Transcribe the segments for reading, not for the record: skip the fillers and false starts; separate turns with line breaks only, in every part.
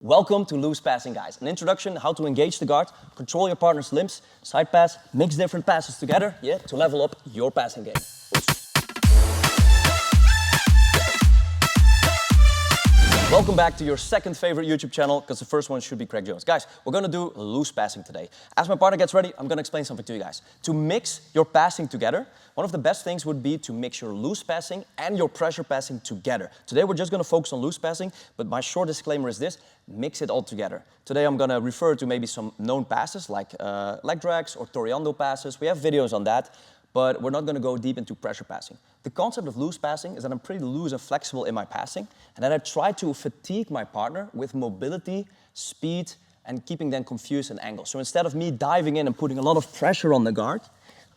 Welcome to Loose Passing, guys. An introduction how to engage the guard, control your partner's limbs, side pass, mix different passes together, to level up your passing game. Welcome back to your second favorite YouTube channel, because the first one should be Craig Jones. Guys, we're gonna do loose passing today. As my partner gets ready, I'm gonna explain something to you guys. To mix your passing together, one of the best things would be to mix your loose passing and your pressure passing together. Today we're just gonna focus on loose passing, but my short disclaimer is this: mix it all together. Today I'm gonna refer to maybe some known passes like leg drags or Toriando passes. We have videos on that, but we're not gonna go deep into pressure passing. The concept of loose passing is that I'm pretty loose and flexible in my passing, and that I try to fatigue my partner with mobility, speed, and keeping them confused in angles. So instead of me diving in and putting a lot of pressure on the guard,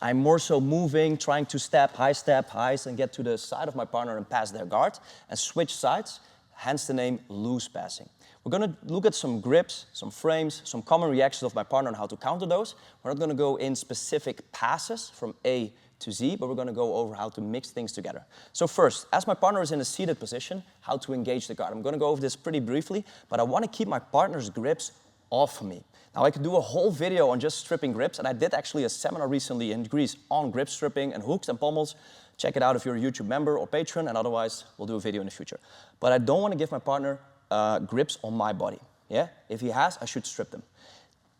I'm more so moving, trying to step, highs, and get to the side of my partner and pass their guard, and switch sides, hence the name loose passing. We're gonna look at some grips, some frames, some common reactions of my partner and how to counter those. We're not gonna go in specific passes from A to Z, but we're gonna go over how to mix things together. So first, as my partner is in a seated position, how to engage the guard. I'm gonna go over this pretty briefly, but I wanna keep my partner's grips off of me. Now I could do a whole video on just stripping grips, and I did actually a seminar recently in Greece on grip stripping and hooks and pommels. Check it out if you're a YouTube member or patron, and otherwise we'll do a video in the future. But I don't wanna give my partner grips on my body, If he has, I should strip them.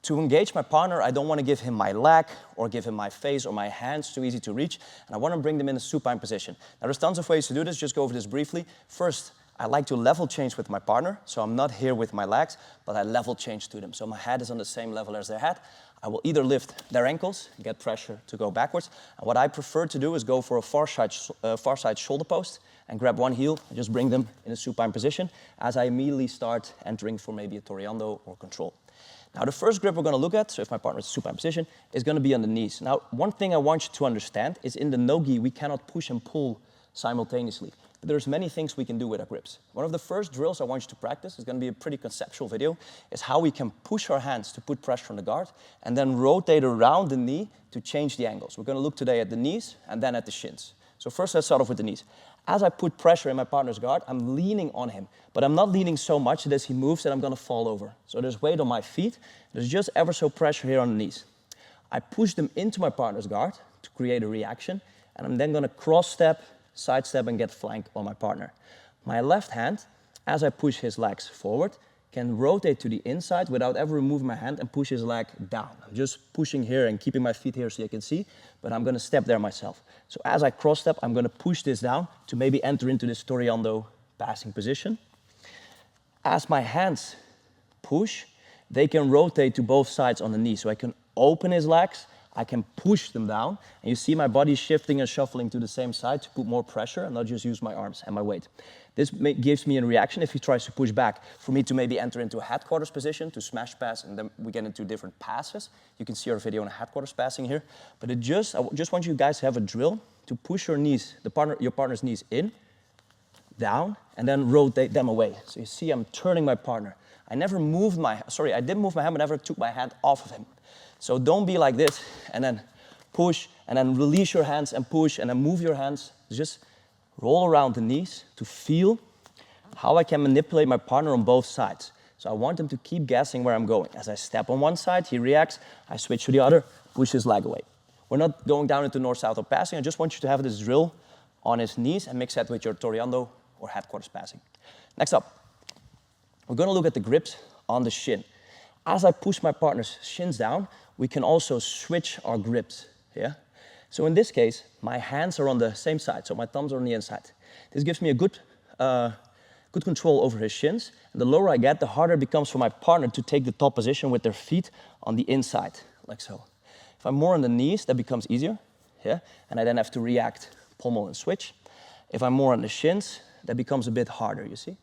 To engage my partner, I don't want to give him my leg or give him my face or my hands, too easy to reach, and I want to bring them in a supine position. Now there's tons of ways to do this, just go over this briefly. First, I like to level change with my partner, so I'm not here with my legs, but I level change to them. So my head is on the same level as their head. I will either lift their ankles, get pressure to go backwards, and what I prefer to do is go for a far side shoulder post and grab one heel and just bring them in a supine position as I immediately start entering for maybe a Toriando or control. Now the first grip we're gonna look at, so if my partner is in supine position, is gonna be on the knees. Now one thing I want you to understand is in the no-gi we cannot push and pull simultaneously. But there's many things we can do with our grips. One of the first drills I want you to practice, is gonna be a pretty conceptual video, is how we can push our hands to put pressure on the guard and then rotate around the knee to change the angles. We're gonna look today at the knees and then at the shins. So first let's start off with the knees. As I put pressure in my partner's guard, I'm leaning on him, but I'm not leaning so much that as he moves that I'm gonna fall over. So there's weight on my feet, there's just ever so pressure here on the knees. I push them into my partner's guard to create a reaction, and I'm then gonna cross step, side step, and get flank on my partner. My left hand, as I push his legs forward, can rotate to the inside without ever removing my hand and push his leg down. I'm just pushing here and keeping my feet here so you can see, but I'm gonna step there myself. So as I cross step, I'm gonna push this down to maybe enter into this Toriando passing position. As my hands push, they can rotate to both sides on the knee. So I can open his legs, I can push them down, and you see my body shifting and shuffling to the same side to put more pressure and not just use my arms and my weight. This gives me a reaction if he tries to push back for me to maybe enter into a headquarters position to smash pass, and then we get into different passes. You can see our video on headquarters passing here. But I just want you guys to have a drill to push your knees, your partner's knees in, down, and then rotate them away. So you see I'm turning my partner. I didn't move my hand, but never took my hand off of him. So don't be like this, and then push, and then release your hands and push, and then move your hands. Just roll around the knees to feel how I can manipulate my partner on both sides. So I want him to keep guessing where I'm going. As I step on one side, he reacts, I switch to the other, push his leg away. We're not going down into north-south or passing. I just want you to have this drill on his knees and mix that with your Toriando or headquarters passing. Next up, we're gonna look at the grips on the shin. As I push my partner's shins down, we can also switch our grips, So in this case, my hands are on the same side, so my thumbs are on the inside. This gives me a good control over his shins, and the lower I get, the harder it becomes for my partner to take the top position with their feet on the inside, like so. If I'm more on the knees, that becomes easier, and I then have to react, pommel and switch. If I'm more on the shins, that becomes a bit harder, you see?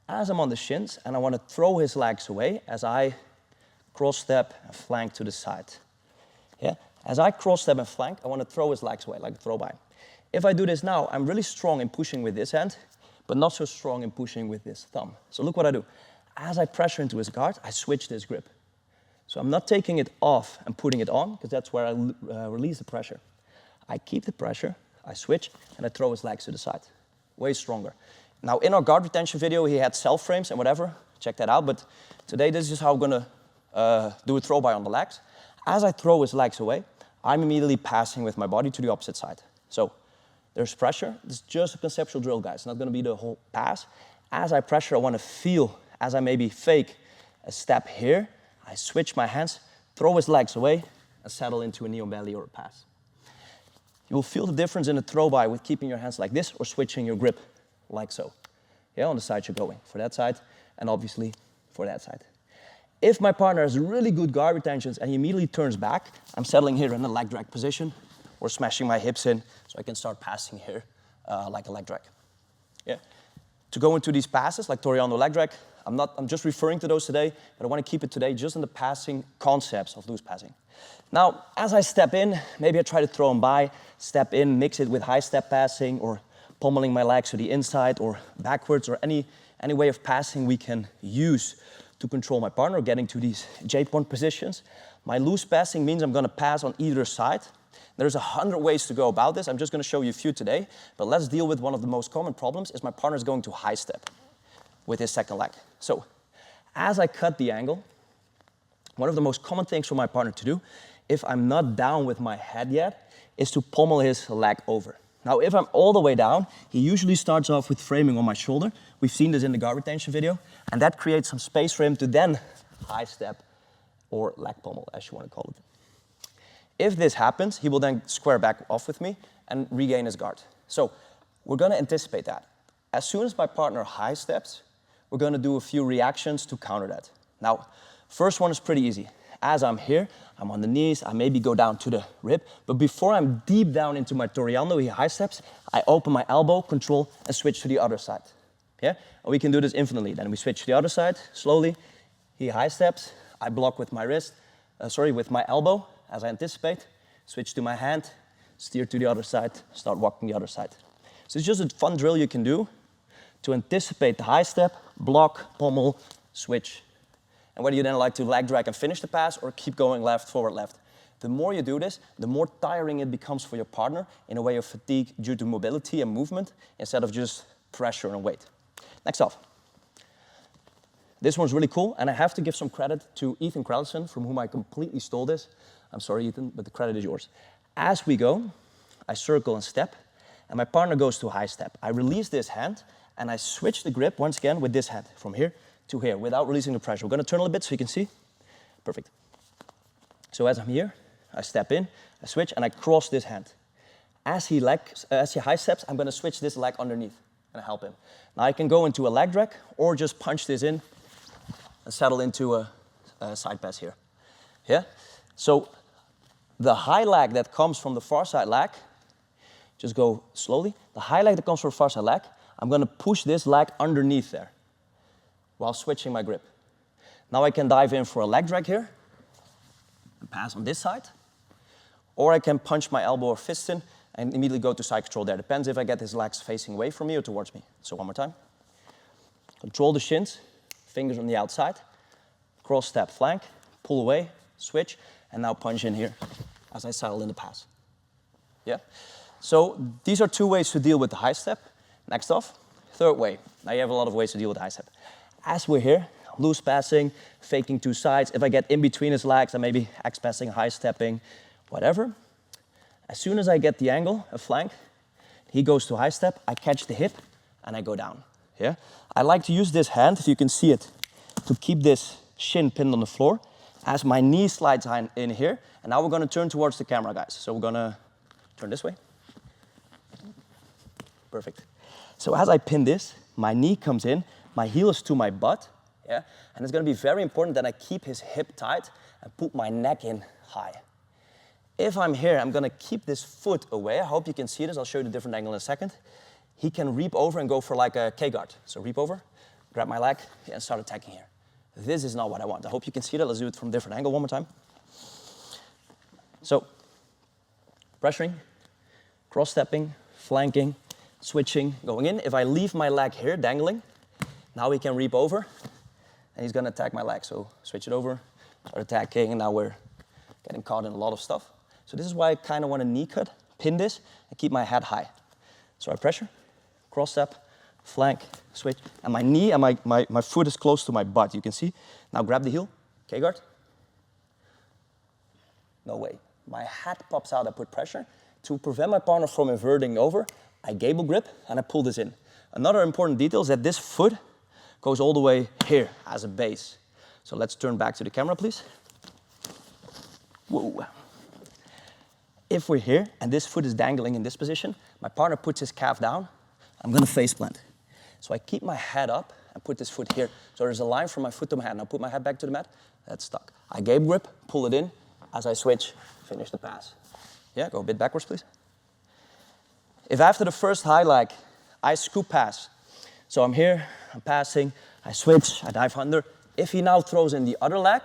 As I'm on the shins, and I want to throw his legs away as I cross step and flank to the side. As I cross step and flank, I want to throw his legs away, like a throw by. If I do this now, I'm really strong in pushing with this hand, but not so strong in pushing with this thumb. So look what I do. As I pressure into his guard, I switch this grip. So I'm not taking it off and putting it on, because that's where I release the pressure. I keep the pressure, I switch, and I throw his legs to the side. Way stronger. Now in our guard retention video, he had self frames and whatever check that out. But today, this is how I'm gonna do a throw by on the legs. As I throw his legs away, I'm immediately passing with my body to the opposite side. So there's pressure. This is just a conceptual drill, guys. It's not gonna be the whole pass. As I pressure, I wanna feel, as I maybe fake a step here, I switch my hands, throw his legs away, and settle into a knee on belly or a pass. You will feel the difference in the throw by with keeping your hands like this or switching your grip like so. Yeah, on the side you're going, for that side, and obviously for that side. If my partner has really good guard retentions and he immediately turns back, I'm settling here in a leg drag position or smashing my hips in so I can start passing here like a leg drag. Yeah. To go into these passes like Toriano leg drag, I'm just referring to those today, but I want to keep it today just in the passing concepts of loose passing. Now, as I step in, maybe I try to throw them by, step in, mix it with high step passing or pummeling my legs to the inside or backwards or any way of passing we can use to control my partner, getting to these J-point positions. My loose passing means I'm gonna pass on either side. There's 100 ways to go about this. I'm just gonna show you a few today, but let's deal with one of the most common problems is my partner's going to high step with his second leg. So as I cut the angle, one of the most common things for my partner to do, if I'm not down with my head yet, is to pommel his leg over. Now, if I'm all the way down, he usually starts off with framing on my shoulder. We've seen this in the guard retention video, and that creates some space for him to then high step or leg pommel, as you want to call it. If this happens, he will then square back off with me and regain his guard. So we're going to anticipate that. As soon as my partner high steps, we're going to do a few reactions to counter that. Now, first one is pretty easy. As I'm here, I'm on the knees, I maybe go down to the rib, but before I'm deep down into my Toriano, he high steps, I open my elbow, control, and switch to the other side. Yeah? And we can do this infinitely. Then we switch to the other side, slowly. He high steps, I block with my wrist, with my elbow, as I anticipate, switch to my hand, steer to the other side, start walking the other side. So it's just a fun drill you can do to anticipate the high step, block, pommel, switch. And whether you then like to leg drag and finish the pass or keep going left, forward, left. The more you do this, the more tiring it becomes for your partner in a way of fatigue due to mobility and movement instead of just pressure and weight. Next off. This one's really cool, and I have to give some credit to Ethan Krellison, from whom I completely stole this. I'm sorry, Ethan, but the credit is yours. As we go, I circle and step, and my partner goes to high step. I release this hand, and I switch the grip once again with this hand from here to here without releasing the pressure. We're going to turn a little bit so you can see. Perfect. So as I'm here, I step in, I switch, and I cross this hand. As he high steps, I'm going to switch this leg underneath and help him. Now I can go into a leg drag or just punch this in and settle into a side pass here. Yeah? So the high leg that comes from the far side leg, just go slowly. The high leg that comes from the far side leg, I'm going to push this leg underneath there while switching my grip. Now I can dive in for a leg drag here and pass on this side. Or I can punch my elbow or fist in and immediately go to side control there. Depends if I get his legs facing away from me or towards me. So one more time. Control the shins, fingers on the outside, cross step flank, pull away, switch, and now punch in here as I settle in the pass. Yeah? So these are two ways to deal with the high step. Next off, third way. Now you have a lot of ways to deal with the high step. As we're here, loose passing, faking two sides. If I get in between his legs, I may be X-passing, high stepping, whatever. As soon as I get the angle, a flank, he goes to high step, I catch the hip, and I go down. Yeah? I like to use this hand, if you can see it, to keep this shin pinned on the floor as my knee slides in here. And now we're going to turn towards the camera, guys. So we're going to turn this way. Perfect. So as I pin this, my knee comes in, my heel is to my butt, yeah? And it's going to be very important that I keep his hip tight and put my neck in high. If I'm here, I'm going to keep this foot away. I hope you can see this. I'll show you the different angle in a second. He can reap over and go for like a K-guard. So reap over, grab my leg, and start attacking here. This is not what I want. I hope you can see that. Let's do it from a different angle one more time. So, pressuring, cross-stepping, flanking, switching, going in. If I leave my leg here dangling, now he can reap over, and he's going to attack my leg. So switch it over, start attacking, and now we're getting caught in a lot of stuff. So this is why I kind of want to knee cut, pin this, and keep my head high. So I pressure, cross step, flank, switch, and my knee and my foot is close to my butt, you can see. Now grab the heel, K-guard. No way. My hat pops out, I put pressure. To prevent my partner from inverting over, I gable grip and I pull this in. Another important detail is that this foot goes all the way here as a base. So let's turn back to the camera, please. Whoa. If we're here and this foot is dangling in this position, my partner puts his calf down, I'm gonna face plant. So I keep my head up and put this foot here. So there's a line from my foot to my head. Now put my head back to the mat, that's stuck. I gable grip, pull it in. As I switch, finish the pass. Yeah, go a bit backwards, please. If after the first high leg, I scoop pass. So I'm here, I'm passing, I switch, I dive under. If he now throws in the other leg,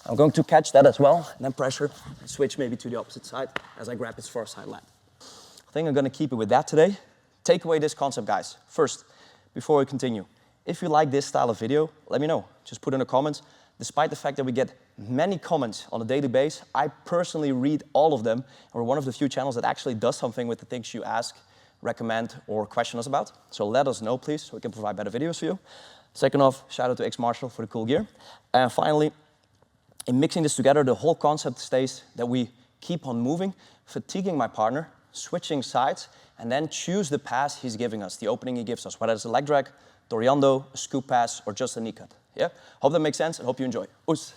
I'm going to catch that as well, and then pressure, and switch maybe to the opposite side as I grab his first side leg. I think I'm gonna keep it with that today. Take away this concept, guys. First, before we continue, if you like this style of video, let me know. Just put in the comments. Despite the fact that we get many comments on a daily basis, I personally read all of them, and we're one of the few channels that actually does something with the things you ask, recommend, or question us about. So let us know, please, so we can provide better videos for you. Second off, shout out to Xmartial for the cool gear. And finally, in mixing this together, the whole concept stays that we keep on moving, fatiguing my partner, switching sides, and then choose the pass he's giving us, the opening he gives us, whether it's a leg drag, Toriando, a scoop pass, or just a knee cut. Yeah? Hope that makes sense and hope you enjoy. Oes.